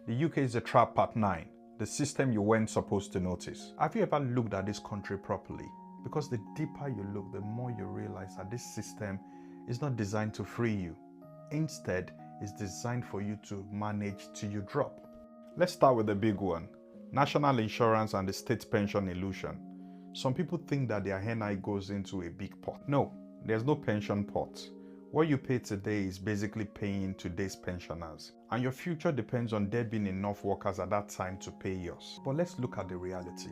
The UK is a trap part 9, the system you weren't supposed to notice. Have you ever looked at this country properly? Because the deeper you look, the more you realize that this system is not designed to free you. Instead, it's designed for you to manage till you drop. Let's start with the big one, national insurance and the state pension illusion. Some people think that their NI goes into a big pot. No, there's no pension pot. What you pay today is basically paying today's pensioners. And your future depends on there being enough workers at that time to pay yours. But let's look at the reality.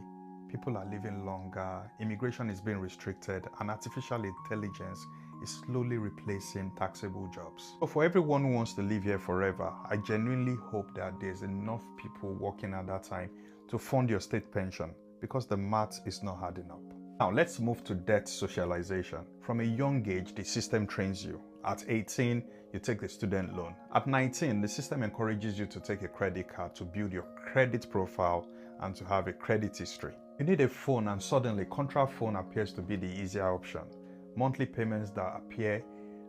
People are living longer, immigration is being restricted, and artificial intelligence is slowly replacing taxable jobs. So for everyone who wants to live here forever, I genuinely hope that there's enough people working at that time to fund your state pension, because the math is not hard enough. Now let's move to debt socialization. From a young age, the system trains you. At 18, you take the student loan. At 19, the system encourages you to take a credit card to build your credit profile and to have a credit history. You need a phone, and suddenly contract phone appears to be the easier option. Monthly payments that appear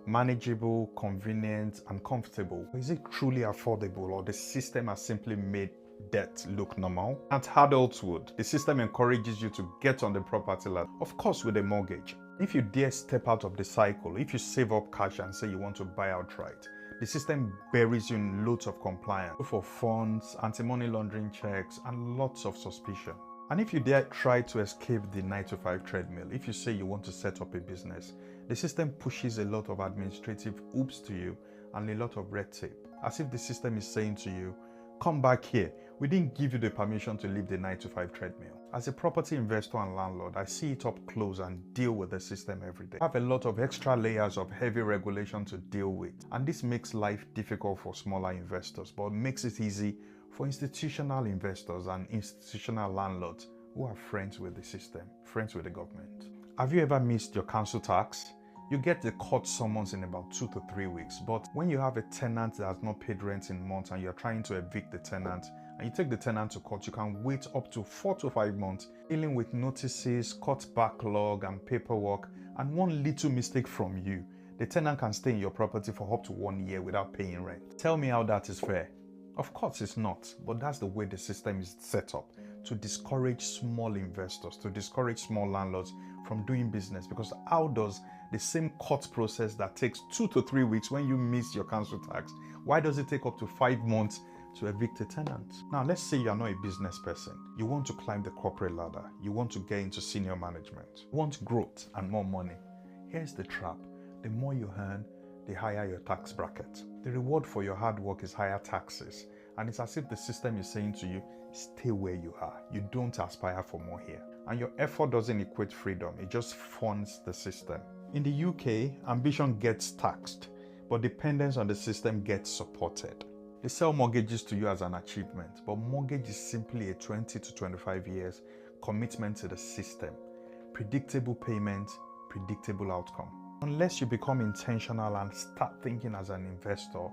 manageable, convenient, and comfortable. Is it truly affordable, or the system has simply made debt look normal? At adulthood, the system encourages you to get on the property ladder, of course with a mortgage. If you dare step out of the cycle, if you save up cash and say you want to buy outright, the system buries you in loads of compliance for funds, anti-money laundering checks, and lots of suspicion. And if you dare try to escape the 9-to-5 treadmill, if you say you want to set up a business, the system pushes a lot of administrative hoops to you and a lot of red tape, as if the system is saying to you, come back here, we didn't give you the permission to leave the 9-to-5 treadmill. As a property investor and landlord, I see it up close and deal with the system every day. I have a lot of extra layers of heavy regulation to deal with, and this makes life difficult for smaller investors, but makes it easy for institutional investors and institutional landlords who are friends with the system, friends with the government. Have you ever missed your council tax? You get the court summons in about 2 to 3 weeks, but when you have a tenant that has not paid rent in months and you're trying to evict the tenant, and you take the tenant to court, you can wait up to 4 to 5 months dealing with notices, court backlog and paperwork, and one little mistake from you, the tenant can stay in your property for up to 1 year without paying rent. Tell me how that is fair. Of course it's not, but that's the way the system is set up, to discourage small investors, to discourage small landlords from doing business. Because how does the same court process that takes 2 to 3 weeks when you miss your council tax, why does it take up to 5 months to evict a tenant? Now let's say you're not a business person. You want to climb the corporate ladder. You want to get into senior management. You want growth and more money. Here's the trap. The more you earn, the higher your tax bracket. The reward for your hard work is higher taxes, and it's as if the system is saying to you, stay where you are. You don't aspire for more here. And your effort doesn't equate freedom, it just funds the system. In the UK, ambition gets taxed, but dependence on the system gets supported. They sell mortgages to you as an achievement, but mortgage is simply a 20 to 25 years commitment to the system. Predictable payment, predictable outcome. Unless you become intentional and start thinking as an investor,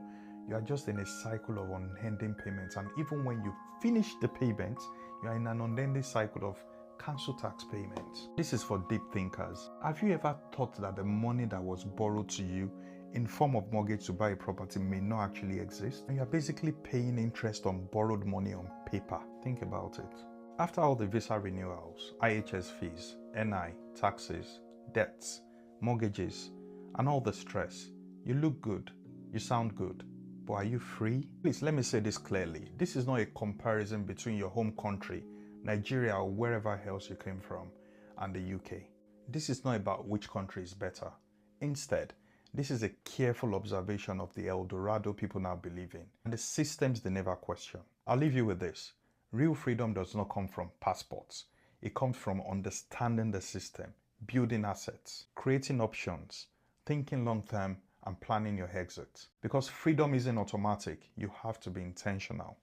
you are just in a cycle of unending payments. And even when you finish the payment, you are in an unending cycle of council tax payments. This is for deep thinkers. Have you ever thought that the money that was borrowed to you in form of mortgage to buy a property may not actually exist? And you are basically paying interest on borrowed money on paper. Think about it. After all the visa renewals, IHS fees, NI, taxes, debts, mortgages, and all the stress, you look good, you sound good, but are you free? Please let me say this clearly. This is not a comparison between your home country, Nigeria or wherever else you came from, and the UK. This is not about which country is better. Instead, this is a careful observation of the El Dorado people now believe in, and the systems they never question. I'll leave you with this. Real freedom does not come from passports. It comes from understanding the system, building assets, creating options, thinking long-term, and planning your exit. Because freedom isn't automatic, you have to be intentional.